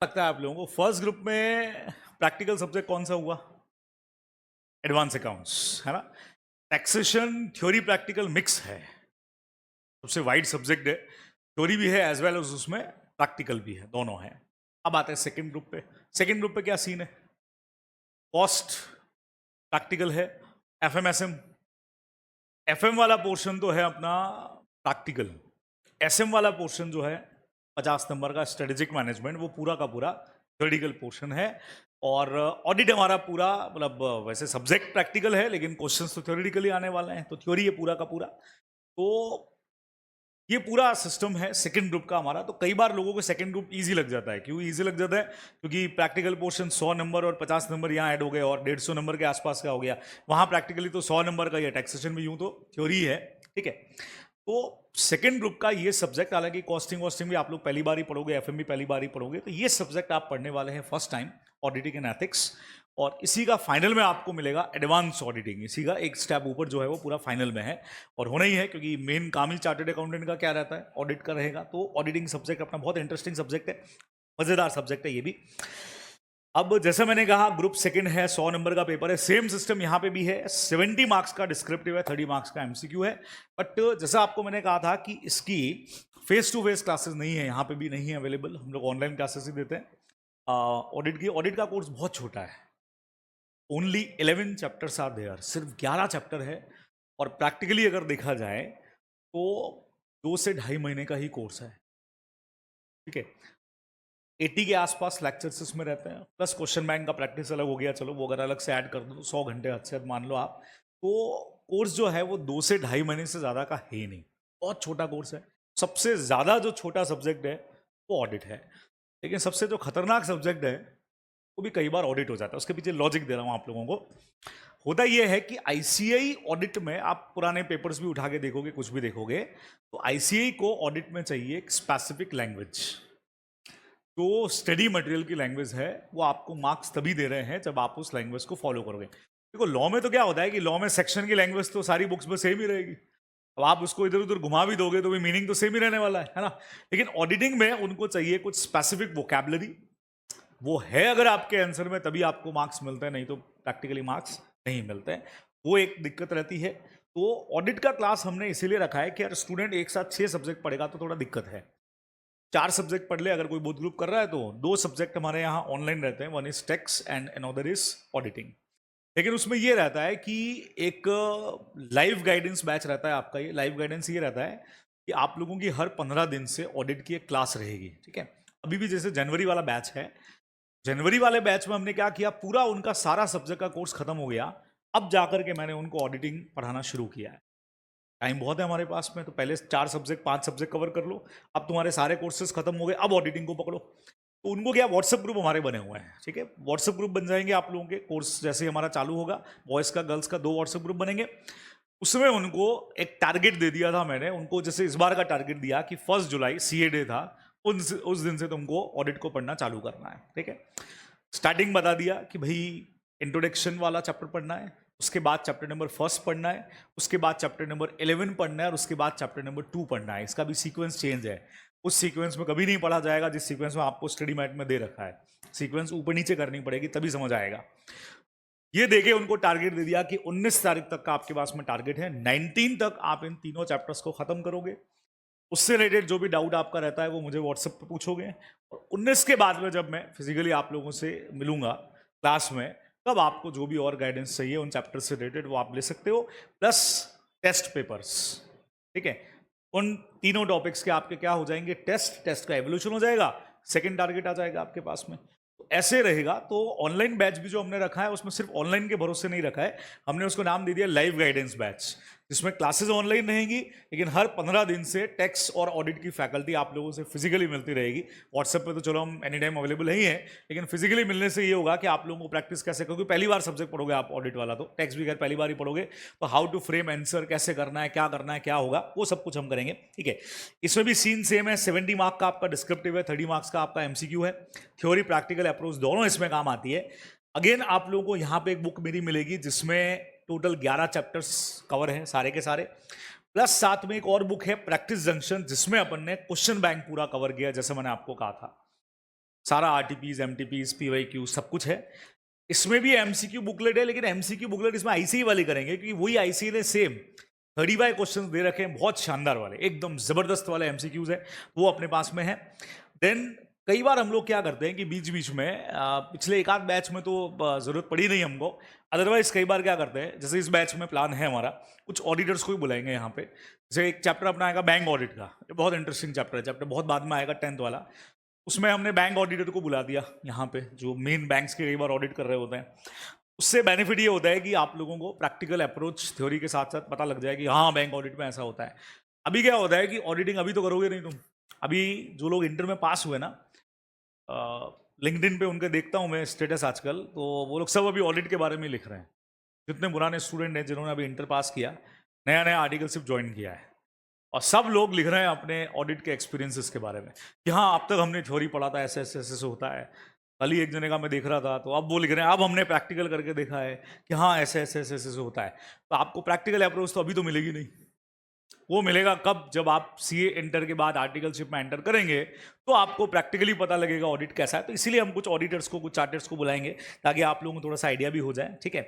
लगता है आप लोगों को फर्स्ट ग्रुप में प्रैक्टिकल सब्जेक्ट कौन सा हुआ? एडवांस अकाउंट्स, है ना। टैक्सेशन थ्योरी प्रैक्टिकल मिक्स है, सबसे वाइड सब्जेक्ट है, थ्योरी भी है एज वेल एज उसमें प्रैक्टिकल भी है, दोनों है। अब आते हैं सेकंड ग्रुप पे। सेकंड ग्रुप पे क्या सीन है? कॉस्ट प्रैक्टिकल है, एफएमएसएम। एफएम वाला पोर्शन तो है अपना प्रैक्टिकल, एसएम वाला पोर्शन जो है 50 नंबर का स्ट्रेटेजिक मैनेजमेंट, वो पूरा का पूरा थ्योरेटिकल पोर्शन है। और ऑडिट हमारा पूरा मतलब वैसे सब्जेक्ट प्रैक्टिकल है लेकिन क्वेश्चंस तो थ्योरेटिकली आने वाले हैं, तो थ्योरी है पूरा का पूरा। तो ये पूरा सिस्टम है सेकंड ग्रुप का हमारा। तो कई बार लोगों को सेकंड ग्रुप इजी लग जाता है। क्यों इजी लग जाता है? क्योंकि प्रैक्टिकल पोर्शन 100 नंबर और 50 नंबर यहाँ ऐड हो गए और 150 नंबर के आसपास का हो गया। वहाँ प्रैक्टिकली तो 100 नंबर का ही है, टैक्सेशन में यूँ तो थ्योरी है, ठीक है। तो सेकंड ग्रुप का ये सब्जेक्ट, हालांकि कॉस्टिंग वॉस्टिंग भी आप लोग पहली बार ही पढ़ोगे, एफएम भी पहली बार ही पढ़ोगे, तो ये सब्जेक्ट आप पढ़ने वाले हैं first time, auditing and ethics. और इसी का फाइनल में आपको मिलेगा एडवांस ऑडिटिंग, इसी का एक स्टेप ऊपर जो है वो पूरा फाइनल में है। और होना ही है क्योंकि मेन काम ही चार्टर्ड अकाउंटेंट का क्या रहता है, ऑडिट का रहेगा। तो ऑडिटिंग सब्जेक्ट अपना बहुत इंटरेस्टिंग सब्जेक्ट है, मजेदार सब्जेक्ट है ये भी। अब जैसे मैंने कहा ग्रुप सेकंड है, 100 नंबर का पेपर है, सेम सिस्टम यहाँ पे भी है। 70 मार्क्स का डिस्क्रिप्टिव है, 30 मार्क्स का एमसीक्यू है। बट जैसा आपको मैंने कहा था कि इसकी फेस टू फेस क्लासेस नहीं है, यहाँ पे भी नहीं है अवेलेबल, हम लोग ऑनलाइन क्लासेस ही देते हैं। ऑडिट का कोर्स बहुत छोटा है, ओनली 11 चैप्टर्स आर देयर, सिर्फ 11 चैप्टर है। और प्रैक्टिकली अगर देखा जाए तो 2 से ढाई महीने का ही कोर्स है, ठीक है। 80 के आसपास लेक्चर्स इसमें रहते हैं, प्लस क्वेश्चन बैंक का प्रैक्टिस अलग हो गया, चलो वो अगर अलग से ऐड कर दो तो 100 घंटे हद से हद मान लो आप। तो कोर्स जो है वो 2 से ढाई महीने से ज़्यादा का है ही नहीं, बहुत छोटा कोर्स है। सबसे ज़्यादा जो छोटा सब्जेक्ट है वो ऑडिट है, लेकिन सबसे जो खतरनाक सब्जेक्ट है वो भी कई बार ऑडिट हो जाता है। उसके पीछे लॉजिक दे रहा हूँ आप लोगों को। होता यह है कि आईसीआई ऑडिट में आप पुराने पेपर्स भी उठा के देखोगे, कुछ भी देखोगे, तो आईसीआई को ऑडिट में चाहिए एक स्पेसिफिक लैंग्वेज। तो स्टडी मटेरियल की लैंग्वेज है, वो आपको मार्क्स तभी दे रहे हैं जब आप उस लैंग्वेज को फॉलो करोगे। देखो लॉ में तो क्या होता है कि लॉ में सेक्शन की लैंग्वेज तो सारी बुक्स में सेम ही रहेगी, अब आप उसको इधर उधर घुमा भी दोगे तो भी मीनिंग तो सेम ही रहने वाला है ना। लेकिन ऑडिटिंग में उनको चाहिए कुछ स्पेसिफिक वोकैबुलरी, वो है अगर आपके आंसर में तभी आपको मार्क्स मिलते हैं, नहीं तो प्रैक्टिकली मार्क्स नहीं मिलते हैं। वो एक दिक्कत रहती है। तो ऑडिट का क्लास हमने इसीलिए रखा है कि यार स्टूडेंट एक साथ 6 सब्जेक्ट पढ़ेगा तो थोड़ा दिक्कत है। 4 सब्जेक्ट पढ़ ले अगर कोई बोथ ग्रुप कर रहा है तो 2 सब्जेक्ट हमारे यहाँ ऑनलाइन रहते हैं, one is tax and another is auditing. लेकिन उसमें ये रहता है कि एक लाइव गाइडेंस बैच रहता है आपका। ये लाइव गाइडेंस ये रहता है कि आप लोगों की हर 15 दिन से ऑडिट की एक क्लास रहेगी, ठीक है। अभी भी जैसे जनवरी वाला बैच है, जनवरी वाले बैच में हमने क्या किया, पूरा उनका सारा सब्जेक्ट का कोर्स खत्म हो गया, अब जाकर के मैंने उनको ऑडिटिंग पढ़ाना शुरू किया है। टाइम बहुत है हमारे पास में, तो पहले 4 सब्जेक्ट 5 सब्जेक्ट कवर कर लो, अब तुम्हारे सारे कोर्सेज खत्म हो गए, अब ऑडिटिंग को पकड़ो। तो उनको क्या, व्हाट्सएप ग्रुप हमारे बने हुए हैं, ठीक है। व्हाट्सएप ग्रुप बन जाएंगे आप लोगों के, कोर्स जैसे ही हमारा चालू होगा, बॉयज़ का गर्ल्स का 2 व्हाट्सएप ग्रुप बनेंगे। उसमें उनको एक टारगेट दे दिया था मैंने उनको, जैसे इस बार का टारगेट दिया कि 1 जुलाई सीए डे था, उस दिन से तुमको ऑडिट को पढ़ना चालू करना है, ठीक है। स्टार्टिंग बता दिया कि भाई इंट्रोडक्शन वाला चैप्टर पढ़ना है, उसके बाद चैप्टर नंबर 1 पढ़ना है, उसके बाद चैप्टर नंबर 11 पढ़ना है और उसके बाद चैप्टर नंबर 2 पढ़ना है। इसका भी सीक्वेंस चेंज है, उस सीक्वेंस में कभी नहीं पढ़ा जाएगा जिस सीक्वेंस में आपको स्टडी मैट में दे रखा है। सीक्वेंस ऊपर नीचे करनी पड़ेगी तभी समझ आएगा। ये देखे उनको टारगेट दे दिया कि 19 तारीख तक का आपके पास में टारगेट है, 19 तक आप इन तीनों चैप्टर्स को खत्म करोगे। उससे रिलेटेड जो भी डाउट आपका रहता है वो मुझे व्हाट्सएप पे पूछोगे, और 19 के बाद में जब मैं फिजिकली आप लोगों से मिलूंगा क्लास में, तब आपको जो भी और गाइडेंस चाहिए उन चैप्टर से रिलेटेड वो आप ले सकते हो, प्लस टेस्ट पेपर्स, ठीक है। उन तीनों टॉपिक्स के आपके क्या हो जाएंगे, टेस्ट का एवोल्यूशन हो जाएगा, सेकंड टारगेट आ जाएगा आपके पास में। तो ऐसे रहेगा। तो ऑनलाइन बैच भी जो हमने रखा है उसमें सिर्फ ऑनलाइन के भरोसे नहीं रखा है, हमने उसको नाम दे दिया लाइव गाइडेंस बैच, जिसमें क्लासेस ऑनलाइन रहेंगी लेकिन हर 15 दिन से टैक्स और ऑडिट की फैकल्टी आप लोगों से फिजिकली मिलती रहेगी। व्हाट्सएप पे तो चलो हम एनी टाइम अवेलेबल ही है, लेकिन फिजिकली मिलने से ये होगा कि आप लोगों को प्रैक्टिस कैसे, क्योंकि पहली बार सब्जेक्ट पढ़ोगे आप ऑडिट वाला, तो टैक्स भी खैर पहली बार ही पढ़ोगे, तो हाउ टू फ्रेम आंसर, कैसे करना है, क्या करना है, क्या होगा, वो सब कुछ हम करेंगे, ठीक है। इसमें भी सीन सेम है, 70 मार्क का आपका डिस्क्रिप्टिव है, 30 मार्क्स का आपका एमसीक्यू है। थ्योरी प्रैक्टिकल अप्रोच दोनों इसमें काम आती है। अगेन आप लोगों को यहाँ पे एक बुक मेरी मिलेगी जिसमें टोटल 11 चैप्टर्स कवर हैं सारे के सारे, प्लस साथ में एक और बुक है प्रैक्टिस जंक्शन, जिसमें अपन ने क्वेश्चन बैंक पूरा कवर किया, जैसे मैंने आपको कहा था। सारा आरटीपीज, एमटीपीज, पीवाईक्यू सब कुछ है। इसमें भी एमसीक्यू बुकलेट है, लेकिन एमसीक्यू बुकलेट इसमें आईसीई वाली करेंगे, क्योंकि वही आईसीई ने सेम 35 क्वेश्चन दे रखे हैं, बहुत शानदार वाले, एकदम जबरदस्त वाले एमसीक्यूज है, वो अपने पास में है। देन कई बार हम लोग क्या करते हैं कि बीच बीच में पिछले एक आध बैच में तो जरूरत पड़ी नहीं हमको, अदरवाइज कई बार क्या करते हैं, जैसे इस बैच में प्लान है हमारा, कुछ ऑडिटर्स को भी बुलाएंगे यहाँ पे। जैसे एक चैप्टर अपना आएगा बैंक ऑडिट का, ये बहुत इंटरेस्टिंग चैप्टर है, चैप्टर बहुत बाद में आएगा 10th वाला। उसमें हमने बैंक ऑडिटर को बुला दिया यहाँ पे, जो मेन बैंक्स के कई बार ऑडिट कर रहे होते हैं। उससे बेनिफिट ये होता है कि आप लोगों को प्रैक्टिकल अप्रोच थ्योरी के साथ साथ पता लग जाए कि हाँ बैंक ऑडिट में ऐसा होता है। अभी क्या होता है कि ऑडिटिंग अभी तो करोगे नहीं तुम, अभी जो लोग इंटर में पास हुए ना, लिंक्डइन पे उनके देखता हूँ मैं स्टेटस आजकल, तो वो लोग सब अभी ऑडिट के बारे में लिख रहे हैं। जितने पुराने स्टूडेंट हैं जिन्होंने अभी इंटर पास किया, नया नया आर्टिकलशिप ज्वाइन किया है, और सब लोग लिख रहे हैं अपने ऑडिट के एक्सपीरियंसेस के बारे में कि हाँ अब तक हमने थ्योरी पढ़ा था, ऐसे ऐसे ऐसे होता है। कल ही एक जने का मैं देख रहा था, तो अब वो लिख रहे हैं अब हमने प्रैक्टिकल करके देखा है कि हाँ ऐसे ऐसे ऐसे ऐसे होता है। तो आपको प्रैक्टिकल अप्रोच तो अभी तो मिलेगी नहीं, वो मिलेगा कब, जब आप सीए इंटर के बाद आर्टिकलशिप में एंटर करेंगे, तो आपको प्रैक्टिकली पता लगेगा ऑडिट कैसा है। तो इसीलिए हम कुछ ऑडिटर्स को, कुछ चार्टर्स को बुलाएंगे, ताकि आप लोगों को थोड़ा सा आइडिया भी हो जाए, ठीक है।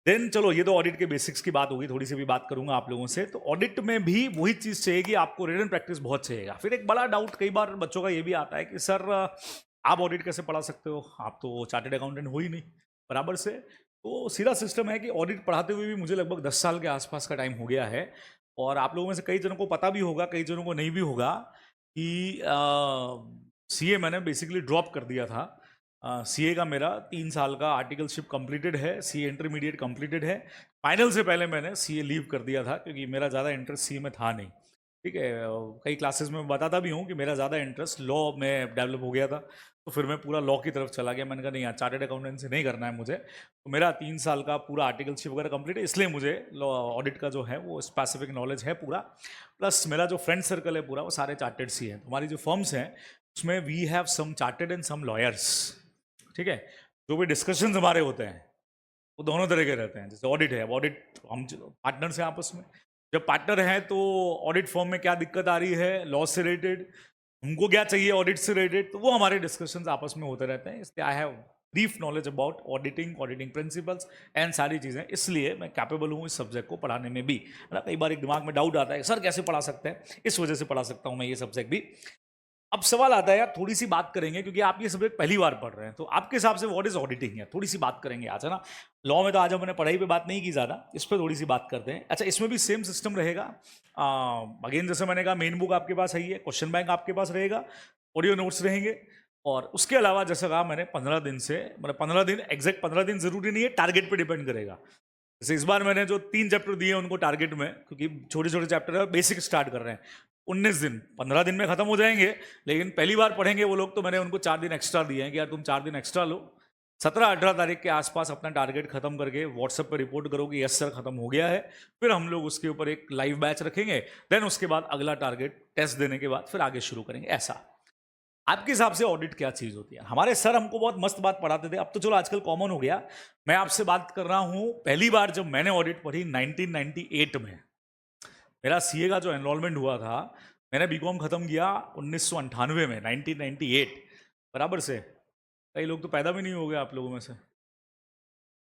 देन चलो, ये तो ऑडिट के बेसिक्स की बात होगी, थोड़ी सी भी बात करूंगा आप लोगों से। तो ऑडिट में भी वही चीज चाहिए कि आपको रिटन प्रैक्टिस बहुत चाहिएगा। फिर एक बड़ा डाउट कई बार बच्चों का ये भी आता है कि सर आप ऑडिट कैसे पढ़ा सकते हो, आप तो चार्टर्ड अकाउंटेंट हो ही नहीं बराबर से। तो सीधा सिस्टम है कि ऑडिट पढ़ाते हुए भी मुझे लगभग 10 साल के आसपास का टाइम हो गया है, और आप लोगों में से कई जनों को पता भी होगा, कई जनों को नहीं भी होगा कि सीए मैंने बेसिकली ड्रॉप कर दिया था। सीए का मेरा 3 साल का आर्टिकलशिप कंप्लीटेड है, सीए इंटरमीडिएट कंप्लीटेड है। फाइनल से पहले मैंने सीए लीव कर दिया था, क्योंकि मेरा ज़्यादा इंटरेस्ट सीए में था नहीं, ठीक है। कई क्लासेस में मैं बताता भी हूँ कि मेरा ज़्यादा इंटरेस्ट लॉ में डेवलप हो गया था, तो फिर मैं पूरा लॉ की तरफ चला गया। मैंने कहा नहीं यार, चार्टर्ड अकाउंटेंसी नहीं करना है मुझे। तो मेरा 3 साल का पूरा आर्टिकलशिप वगैरह कंप्लीट है, इसलिए मुझे लॉ ऑडिट का जो है वो स्पेसिफिक नॉलेज है पूरा। प्लस मेरा जो फ्रेंड सर्कल है पूरा, वो सारे चार्टर्ड सी हैं। हमारी जो फर्म्स हैं उसमें we have some chartered and some lawyers, ठीक है। जो भी डिस्कशंस हमारे होते हैं वो दोनों तरह के रहते हैं। जैसे ऑडिट है, ऑडिट हम पार्टनर्स हैं आपस में, जब पार्टनर हैं तो ऑडिट फॉर्म में क्या दिक्कत आ रही है लॉ से रिलेटेड, हमको क्या चाहिए ऑडिट से रिलेटेड, तो वो हमारे डिस्कशंस आपस में होते रहते हैं। इसलिए I have brief knowledge about auditing, auditing principles and सारी चीज़ें, इसलिए मैं कैपेबल हूँ इस सब्जेक्ट को पढ़ाने में भी, है ना। कई बार एक दिमाग में डाउट आता है सर कैसे पढ़ा सकते हैं, इस वजह से पढ़ा सकता हूँ मैं ये सब्जेक्ट भी। अब सवाल आता है यार, थोड़ी सी बात करेंगे, क्योंकि आप ये सब्जेक्ट पहली बार पढ़ रहे हैं, तो आपके हिसाब से व्हाट इज ऑडिटिंग है, थोड़ी सी बात करेंगे आज, है ना। लॉ में तो आज हमने पढ़ाई पे बात नहीं की ज़्यादा, इस पर थोड़ी सी बात करते हैं। अच्छा, इसमें भी सेम सिस्टम रहेगा। अगेन जैसे मैंने कहा, मेन बुक आपके पास है, क्वेश्चन बैंक आपके पास रहेगा, ऑडियो नोट्स रहेंगे, और उसके अलावा जैसे कहा मैंने 15 दिन से, मतलब 15 दिन एग्जैक्ट 15 दिन जरूरी नहीं है, टारगेट पे डिपेंड करेगा। जैसे इस बार मैंने जो 3 चैप्टर दिए उनको टारगेट में, क्योंकि छोटे छोटे चैप्टर है, बेसिक स्टार्ट कर रहे हैं, 19 दिन 15 दिन में खत्म हो जाएंगे। लेकिन पहली बार पढ़ेंगे वो लोग, तो मैंने उनको 4 दिन एक्स्ट्रा दिए हैं कि यार तुम 4 दिन एक्स्ट्रा लो, 17-18 तारीख के आसपास अपना टारगेट खत्म करके व्हाट्सएप पर रिपोर्ट करो कि यस सर खत्म हो गया है। फिर हम लोग उसके ऊपर एक लाइव बैच रखेंगे, देन उसके बाद अगला टारगेट टेस्ट देने के बाद फिर आगे शुरू करेंगे। ऐसा आपके हिसाब से ऑडिट क्या चीज होती है? हमारे सर हमको बहुत मस्त बात पढ़ाते थे, अब तो चलो आजकल कॉमन हो गया। मैं आपसे बात कर रहा हूं पहली बार जब मैंने ऑडिट पढ़ी 1998 में, मेरा सीए का जो एनरोलमेंट हुआ था, मैंने बीकॉम खत्म किया 1998 में, 1998 बराबर से। कई लोग तो पैदा भी नहीं हो गए आप लोगों में से,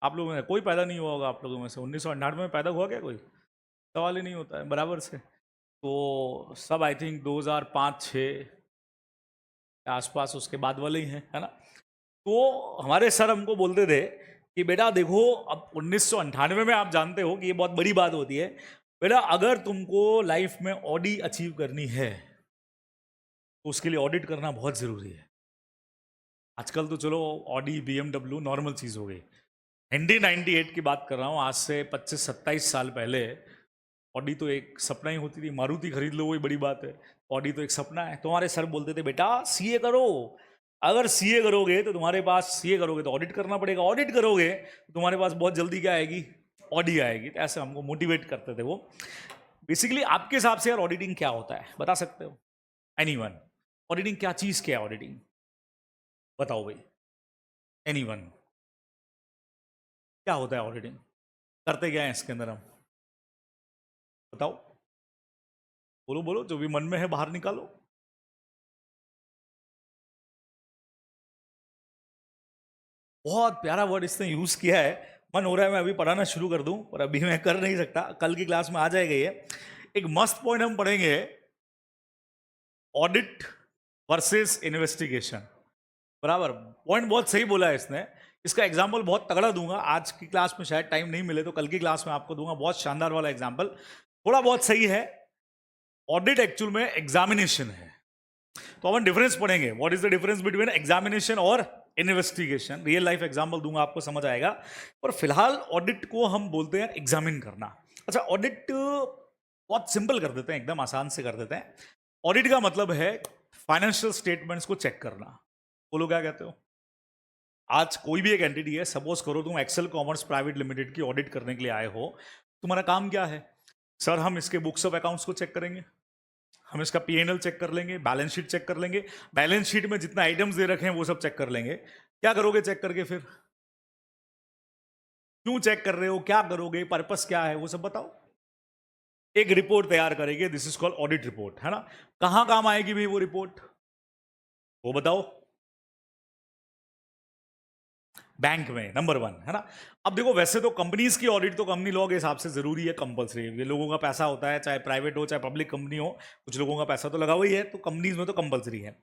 आप लोगों में कोई पैदा नहीं हुआ होगा आप लोगों में से। 1998 में पैदा हुआ क्या कोई? सवाल ही नहीं होता है बराबर से। तो सब आई थिंक 2005-6 आसपास उसके बाद वाले ही हैं, है ना। तो हमारे सर हमको बोलते थे कि बेटा देखो, अब 1998 में आप जानते हो कि ये बहुत बड़ी बात होती है, बेटा अगर तुमको लाइफ में ऑडी अचीव करनी है तो उसके लिए ऑडिट करना बहुत ज़रूरी है। आजकल तो चलो ऑडी BMW नॉर्मल चीज़ हो गई, 1998 की बात कर रहा हूँ, आज से 25-27 साल पहले ऑडी तो एक सपना ही होती थी। मारुति खरीद लो वही बड़ी बात है, ऑडी तो एक सपना है। तो हमारे सर बोलते थे बेटा सीए करो, अगर सीए करोगे तो तुम्हारे पास, सीए करोगे तो ऑडिट करना पड़ेगा, ऑडिट करोगे तो तुम्हारे पास बहुत जल्दी क्या आएगी, ऑडी आएगी। तो ऐसे हमको मोटिवेट करते थे वो। बेसिकली आपके हिसाब से यार ऑडिटिंग क्या होता है, बता सकते हो एनीवन? ऑडिटिंग क्या चीज़, क्या है ऑडिटिंग, बताओ भाई, एनीवन? क्या होता है ऑडिटिंग, करते क्या है इसके अंदर हम, बताओ, बोलो बोलो, जो भी मन में है बाहर निकालो। बहुत प्यारा वर्ड इसने यूज किया है, मन हो रहा है मैं अभी पढ़ाना शुरू कर दूं, पर अभी मैं कर नहीं सकता, कल की क्लास में आ जाएगा ये। एक मस्त पॉइंट हम पढ़ेंगे, ऑडिट वर्सेस इन्वेस्टिगेशन। बराबर, पॉइंट बहुत सही बोला है इसने। इसका एग्जाम्पल बहुत तगड़ा दूंगा, आज की क्लास में शायद टाइम नहीं मिले तो कल की क्लास में आपको दूंगा, बहुत शानदार वाला एग्जाम्पल। थोड़ा बहुत सही है, ऑडिट एक्चुअल में एग्जामिनेशन है। तो अपन डिफरेंस पढ़ेंगे, what is the difference between examination और इन्वेस्टिगेशन। रियल लाइफ एग्जाम्पल दूंगा, आपको समझ आएगा। पर फिलहाल ऑडिट को हम बोलते हैं एग्जामिन करना। अच्छा, ऑडिट बहुत सिंपल कर देते हैं, एकदम आसान से कर देते हैं। ऑडिट का मतलब है फाइनेंशियल स्टेटमेंट्स को चेक करना। बोलो क्या कहते हो? आज कोई भी एक एंटिटी है, सपोज करो तुम एक्सेल कॉमर्स प्राइवेट लिमिटेड की ऑडिट करने के लिए आए हो, तुम्हारा काम क्या है? सर हम इसके बुक्स ऑफ अकाउंट्स को चेक करेंगे, हम इसका पीएनएल चेक कर लेंगे, बैलेंस शीट चेक कर लेंगे, बैलेंस शीट में जितना आइटम्स दे रखे हैं वो सब चेक कर लेंगे। क्या करोगे चेक करके? फिर क्यों चेक कर रहे हो, क्या करोगे, पर्पस क्या है, वो सब बताओ। एक रिपोर्ट तैयार करेंगे, this is called audit report, है ना। कहां काम आएगी भाई वो रिपोर्ट, वो बताओ। बैंक में, नंबर 1, है ना। अब देखो, वैसे तो कंपनीज की ऑडिट तो कंपनी लॉ के हिसाब से जरूरी है, कंपलसरी है। ये लोगों का पैसा होता है, चाहे प्राइवेट हो चाहे पब्लिक कंपनी हो, कुछ लोगों का पैसा तो लगा हुआ ही है, तो कंपनीज में तो कंपलसरी है।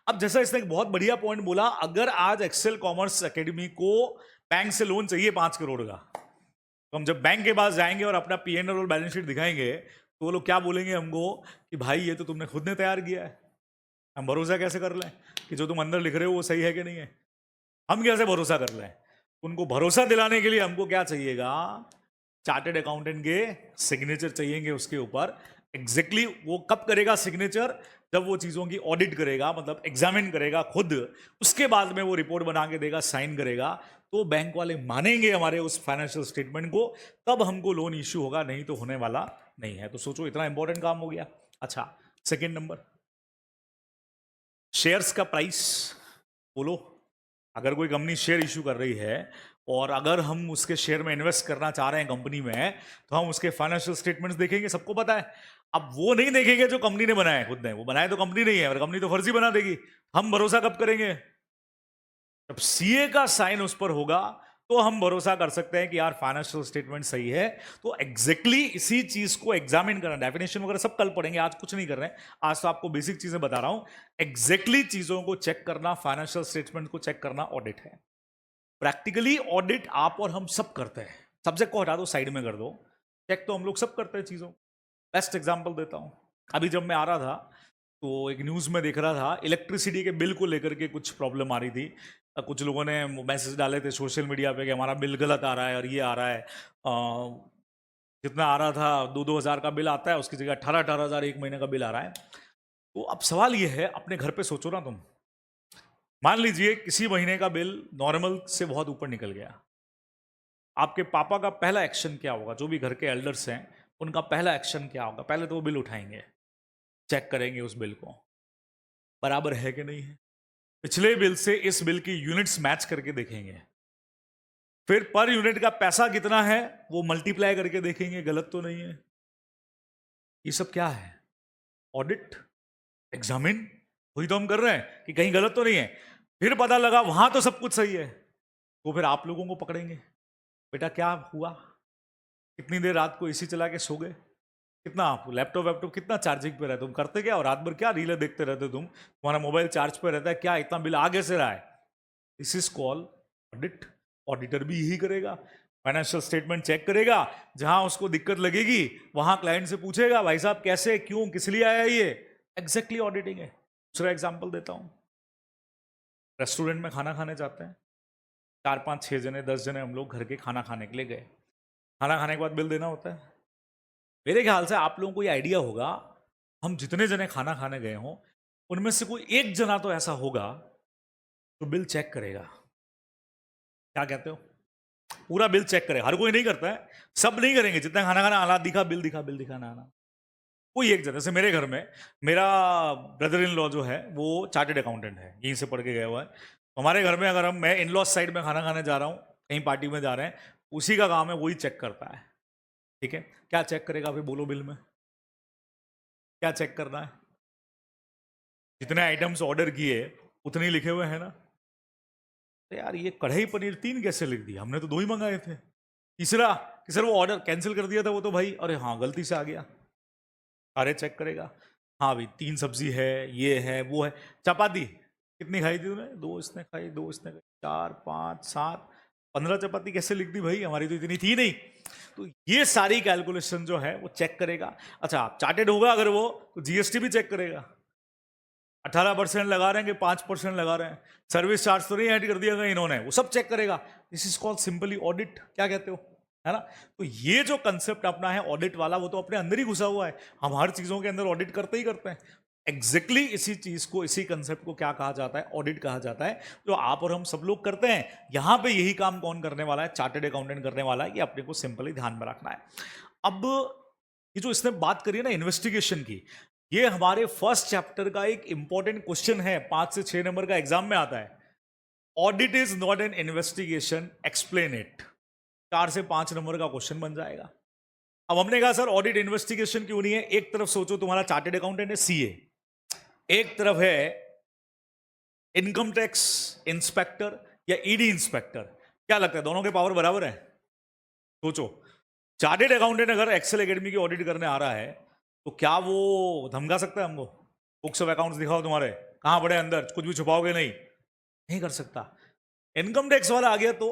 अब जैसा इसने एक बहुत बढ़िया पॉइंट बोला, अगर आज एक्सेल कॉमर्स एकेडमी को बैंक से लोन चाहिए 5 करोड़ का, तो हम जब बैंक के पास जाएंगे और अपना पीएनएल और बैलेंस शीट दिखाएंगे, तो वो लोग क्या बोलेंगे हमको कि भाई ये तो तुमने खुद ने तैयार किया है, हम भरोसा कैसे कर लें कि जो तुम अंदर लिख रहे हो वो सही है कि नहीं है? हम कैसे भरोसा कर लें? उनको भरोसा दिलाने के लिए हमको क्या चाहिएगा? चार्टेड अकाउंटेंट के सिग्नेचर चाहिएंगे उसके ऊपर। एग्जैक्टली वो कब करेगा सिग्नेचर? जब वो चीजों की ऑडिट करेगा, मतलब एग्जामिन करेगा खुद, उसके बाद में वो रिपोर्ट बना के देगा, साइन करेगा, तो बैंक वाले मानेंगे हमारे उस फाइनेंशियल स्टेटमेंट को, तब हमको लोन इश्यू होगा, नहीं तो होने वाला नहीं है। तो सोचो, इतना इंपॉर्टेंट काम हो गया। अच्छा, सेकेंड नंबर, शेयर्स का प्राइस। बोलो, अगर कोई कंपनी शेयर इशू कर रही है और अगर हम उसके शेयर में इन्वेस्ट करना चाह रहे हैं कंपनी में, तो हम उसके फाइनेंशियल स्टेटमेंट्स देखेंगे, सबको पता है। अब वो नहीं देखेंगे जो कंपनी ने बनाया है, खुद ने वो बनाया तो कंपनी नहीं है, और कंपनी तो फर्जी बना देगी। हम भरोसा कब करेंगे? जब सीए का साइन उस पर होगा, तो हम भरोसा कर सकते हैं कि यार फाइनेंशियल स्टेटमेंट सही है। तो एग्जैक्टली इसी चीज को एग्जामिन करना, डेफिनेशन वगैरह सब कल पढ़ेंगे, आज कुछ नहीं कर रहे हैं, आज तो आपको बेसिक चीजें बता रहा हूं। एग्जैक्टली चीजों को चेक करना, फाइनेंशियल स्टेटमेंट को चेक करना ऑडिट है। प्रैक्टिकली ऑडिट आप और हम सब करते हैं, सब्जेक्ट को हटा दो, साइड में कर दो, चेक तो हम लोग सब करते हैं चीजों। बेस्ट एग्जाम्पल देता हूं, अभी जब मैं आ रहा था तो एक न्यूज़ में देख रहा था, इलेक्ट्रिसिटी के बिल को लेकर के कुछ प्रॉब्लम आ रही थी। कुछ लोगों ने मैसेज डाले थे सोशल मीडिया पे कि हमारा बिल गलत आ रहा है और ये आ रहा है, जितना आ रहा था 2-2 हज़ार का बिल आता है, उसकी जगह 18-18 हज़ार एक महीने का बिल आ रहा है। तो अब सवाल ये है, अपने घर पे सोचो ना तुम, मान लीजिए किसी महीने का बिल नॉर्मल से बहुत ऊपर निकल गया, आपके पापा का पहला एक्शन क्या होगा? जो भी घर के एल्डर्स हैं, उनका पहला एक्शन क्या होगा? पहले तो वो बिल उठाएंगे, चेक करेंगे उस बिल को, बराबर है कि नहीं है, पिछले बिल से इस बिल की यूनिट्स मैच करके देखेंगे, फिर पर यूनिट का पैसा कितना है वो मल्टीप्लाई करके देखेंगे, गलत तो नहीं है। ये सब क्या है? ऑडिट, एग्जामिन, वही तो हम कर रहे हैं कि कहीं गलत तो नहीं है। फिर पता लगा वहां तो सब कुछ सही है, तो फिर आप लोगों को पकड़ेंगे, बेटा क्या हुआ, कितनी देर रात को एसी चला के सो गए, कितना आप लैपटॉप वैपटॉप कितना चार्जिंग पे रहते, तुम करते क्या, और रात भर क्या रीलें देखते रहते तुम, तुम्हारा मोबाइल चार्ज पे रहता है क्या, इतना बिल आगे से रहा है? This is call audit. Auditor भी यही करेगा, फाइनेंशियल स्टेटमेंट चेक करेगा, जहां उसको दिक्कत लगेगी वहां क्लाइंट से पूछेगा, भाई साहब कैसे, क्यों, किस लिए आया ये। एग्जैक्टली ऑडिटिंग है। दूसरा एग्जाम्पल देता हूं, रेस्टोरेंट में खाना खाने जाते हैं, 4-5-6 जने 10 जने हम लोग घर के खाना खाने के लिए गए, खाना खाने के बाद बिल देना होता है। मेरे ख्याल से आप लोगों को ये आइडिया होगा, हम जितने जने खाना खाने गए हों, उनमें से कोई एक जना तो ऐसा होगा जो बिल चेक करेगा। क्या कहते हो? पूरा बिल चेक करेगा, हर कोई नहीं करता है, सब नहीं करेंगे, जितना खाना खाना आला दिखा, बिल दिखा, बिल दिखा ना आना। कोई एक जना, जैसे मेरे घर में मेरा ब्रदर इन लॉ जो है वो चार्टेड अकाउंटेंट है, यहीं से पढ़ के गया हुआ है। तो हमारे घर में अगर मैं इन लॉ साइड में खाना खाने जा रहा हूँ, कहीं पार्टी में जा रहे हैं, उसी का काम है, वही चेक करता है। ठीक है, क्या चेक करेगा फिर बोलो? बिल में क्या चेक करना है? जितने आइटम्स ऑर्डर किए उतने ही लिखे हुए हैं ना, तो यार ये कढ़ाई पनीर 3 कैसे लिख दिया, हमने तो 2 ही मंगाए थे। तीसरा कि सर वो ऑर्डर कैंसिल कर दिया था वो तो भाई, अरे हाँ गलती से आ गया। अरे चेक करेगा, हाँ भाई 3 सब्जी है, ये है वो है। चपाती कितनी खाई थी तूने? 2 इसने खाई, 2 इसने खाई, 4 5 7 15 चपाती कैसे लिख दी भाई, हमारी तो इतनी थी नहीं। तो ये सारी कैलकुलेशन जो है वो चेक करेगा। अच्छा चार्टेड होगा अगर वो, तो जीएसटी भी चेक करेगा। 18% लगा रहे हैं कि 5% लगा रहे हैं, सर्विस चार्ज तो नहीं ऐड कर दिया इन्होंने, वो सब चेक करेगा। This is called simply audit. क्या कहते हो, है ना? तो ये जो कंसेप्ट अपना है ऑडिट वाला, वो तो अपने अंदर ही घुसा हुआ है। हम हर चीजों के अंदर ऑडिट करते ही करते हैं। एग्जैक्टली इसी चीज को, इसी कंसेप्ट को क्या कहा जाता है? ऑडिट कहा जाता है, जो आप और हम सब लोग करते हैं। यहां पे यही काम कौन करने वाला है? चार्टर्ड अकाउंटेंट करने वाला है। ये अपने को सिंपली ध्यान में रखना है। अब ये जो इसने बात करी है ना इन्वेस्टिगेशन की, ये हमारे फर्स्ट चैप्टर का एक इंपॉर्टेंट क्वेश्चन है, 5 से 6 नंबर का एग्जाम में आता है। Audit is not an investigation, explain it. 4 से 5 नंबर का क्वेश्चन बन जाएगा। अब हमने कहा सर ऑडिट इन्वेस्टिगेशन क्यों नहीं है? एक तरफ सोचो तुम्हारा चार्टर्ड अकाउंटेंट है सीए, एक तरफ है इनकम टैक्स इंस्पेक्टर या ईडी इंस्पेक्टर। क्या लगता है दोनों के पावर बराबर है? सोचो, चार्टर्ड अकाउंटेंट अगर एक्सेल एकेडमी की ऑडिट करने आ रहा है तो क्या वो धमका सकता है हमको? बुक्स ऑफ अकाउंट्स दिखाओ तुम्हारे, कहां पड़े अंदर, कुछ भी छुपाओगे नहीं? नहीं कर सकता। इनकम टैक्स वाला आ गया तो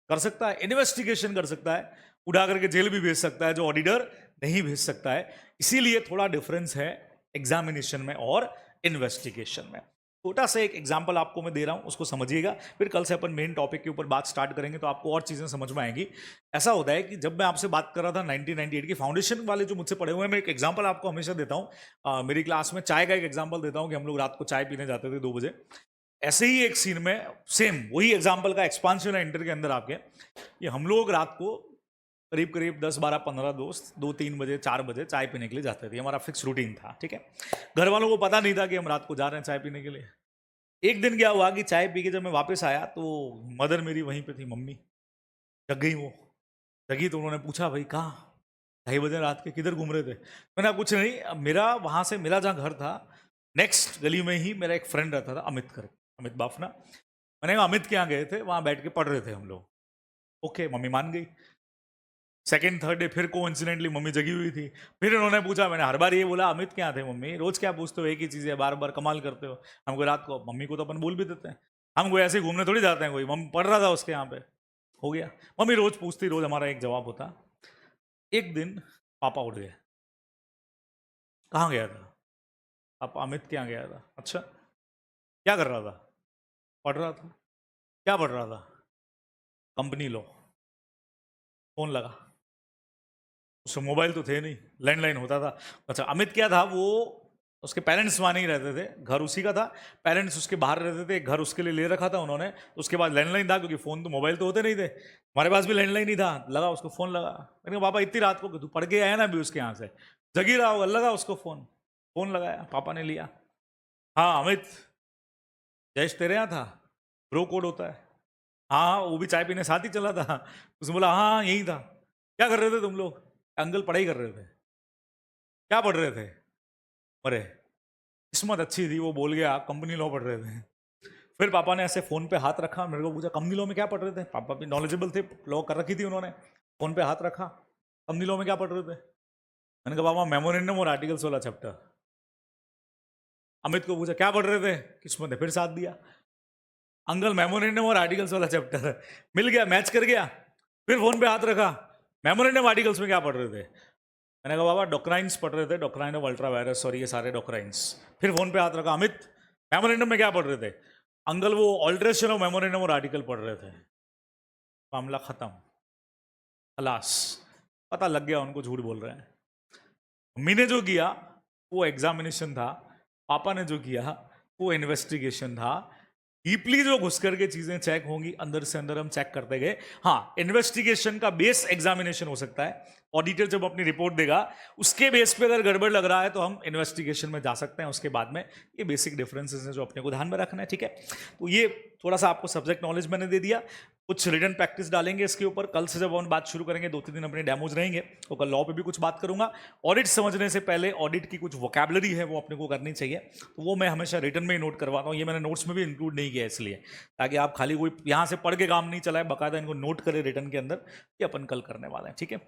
कर सकता है, इन्वेस्टिगेशन कर सकता है, उड़ा करके जेल भी भेज सकता है, जो ऑडिटर नहीं भेज सकता है। इसीलिए थोड़ा डिफरेंस है एग्जामिनेशन में और इन्वेस्टिगेशन में। छोटा सा एक एग्जांपल आपको मैं दे रहा हूं, उसको समझिएगा, फिर कल से अपन मेन टॉपिक के ऊपर बात स्टार्ट करेंगे तो आपको और चीजें समझ में आएंगी। ऐसा होता है कि जब मैं आपसे बात कर रहा था 1998 की, फाउंडेशन वाले जो मुझसे पढ़े हुए हैं, मैं एक एग्जांपल आपको हमेशा देता हूं। मेरी क्लास में चाय का एक एग्जांपल देता हूं कि हम लोग रात को चाय पीने जाते थे 2 बजे। ऐसे ही एक सीन में सेम वही एग्जांपल का एक्सपांशन है इंटर के अंदर आपके। ये हम लोग रात को करीब करीब 10 12 15 दोस्त 2-3 बजे 4 बजे चाय पीने के लिए जाते थे, हमारा फिक्स रूटीन था। ठीक है, घर वालों को पता नहीं था कि हम रात को जा रहे हैं चाय पीने के लिए। एक दिन क्या हुआ कि चाय पी के जब मैं वापस आया तो मदर मेरी वहीं पे थी, मम्मी जग गई। वो जगी तो उन्होंने पूछा भाई कहाँ, 2:30 बजे रात के किधर घूम रहे थे? मैंने कहा कुछ नहीं, मेरा वहां से मेरा जहाँ घर था नेक्स्ट गली में ही मेरा एक फ्रेंड रहता था, अमित कर, अमित बाफना। मैंने कहा अमित के यहाँ गए थे, वहां बैठ के पढ़ रहे थे हम लोग। ओके, मम्मी मान गई। सेकेंड थर्ड डे फिर कोइंसिडेंटली मम्मी जगी हुई थी, फिर उन्होंने पूछा। मैंने हर बार ये बोला अमित क्या थे मम्मी, रोज क्या पूछते हो, एक ही चीज़ है, बार बार कमाल करते हो हमको रात को। मम्मी को तो अपन बोल भी देते हैं, हम कोई ऐसे घूमने थोड़ी जाते हैं, कोई मम्मी पढ़ रहा था उसके यहाँ पे, हो गया। मम्मी रोज पूछती, रोज हमारा एक जवाब होता। एक दिन पापा उठ गए, कहाँ गया था? पापा अमित के यहाँ गया था। अच्छा, क्या कर रहा था? पढ़ रहा था। क्या पढ़ रहा था? Company law. फोन लगा, उससे मोबाइल तो थे नहीं, लैंडलाइन होता था। अच्छा, अमित क्या था, वो उसके पेरेंट्स वहाँ नहीं रहते थे, घर उसी का था, पेरेंट्स उसके बाहर रहते थे, घर उसके लिए ले रखा था उन्होंने। उसके बाद लैंडलाइन था, क्योंकि फ़ोन तो मोबाइल तो होते नहीं थे, हमारे पास भी लैंडलाइन ही था। लगा उसको फ़ोन लगा। मैंने कहा पापा इतनी रात को तू पढ़ के आया ना अभी उसके यहाँ से, जगी रहा होगा, लगा उसको फ़ोन। फ़ोन लगाया, पापा ने लिया। हाँ अमित, जयेश तेरे यहाँ था, ब्रो कोड होता है। हाँ वो भी चाय पीने साथ ही चला था। उसने बोला हाँ यही था। क्या कर रहे थे तुम लोग? अंकल पढ़ाई कर रहे थे। क्या पढ़ रहे थे? अरे किस्मत अच्छी थी, वो बोल गया कंपनी लॉ पढ़ रहे थे। फिर पापा ने ऐसे फ़ोन पे हाथ रखा, मेरे को पूछा कंपनी लॉ में क्या पढ़ रहे थे? पापा भी नॉलेजेबल थे, लॉ कर रखी थी उन्होंने। फ़ोन पे हाथ रखा, कंपनी लॉ में क्या पढ़ रहे थे? मैंने कहा पापा मेमोरेंडम और आर्टिकल्स वाला चैप्टर। अमित को पूछा क्या पढ़ रहे थे? किस्मत ने फिर साथ दिया, अंकल मेमोरेंडम और आर्टिकल्स वाला चैप्टर। मिल गया, मैच कर गया। फिर फ़ोन पे हाथ रखा, मेमोरेंडम आर्टिकल्स में क्या पढ़ रहे थे? मैंने कहा बाबा डॉक्राइंस पढ़ रहे थे, डॉक्राइन ऑफ अल्ट्रा वायरस और ये सारे डॉक्राइंस। फिर फोन पे हाथ रखा, अमित मेमोरेंडम में क्या पढ़ रहे थे? अंकल वो ऑल्ट्रेशन ऑफ मेमोरेंडम और आर्टिकल पढ़ रहे थे। मामला खत्म, खलास, पता लग गया उनको झूठ बोल रहे हैं। मम्मी ने जो किया वो एग्जामिनेशन था, पापा ने जो किया वो इन्वेस्टिगेशन था। डीपली जो घुस करके चीजें चेक होंगी, अंदर से अंदर हम चेक करते गए। हाँ, इन्वेस्टिगेशन का बेस एग्जामिनेशन हो सकता है। ऑडिटर जब अपनी रिपोर्ट देगा उसके बेस पे अगर गड़बड़ लग रहा है तो हम इन्वेस्टिगेशन में जा सकते हैं उसके बाद में। ये बेसिक डिफरेंसेस हैं जो अपने को ध्यान में रखना है। ठीक है, तो ये थोड़ा सा आपको सब्जेक्ट नॉलेज मैंने दे दिया, कुछ रिटन प्रैक्टिस डालेंगे इसके ऊपर। कल से जब हम बात शुरू करेंगे 2-3 दिन अपने डेमोज रहेंगे, तो कल लॉ पे भी कुछ बात करूंगा। ऑडिट समझने से पहले ऑडिट की कुछ वोकैबुलरी है वो अपने को करनी चाहिए, तो वो मैं हमेशा रिटन में ही नोट करवाता हूँ। ये मैंने नोट्स में भी इंक्लूड नहीं किया इसलिए, ताकि आप खाली कोई यहाँ से पढ़ के काम नहीं चलाए, बाकायदा इनको नोट करें रिटन के अंदर कि अपन कल करने वाले हैं। ठीक है।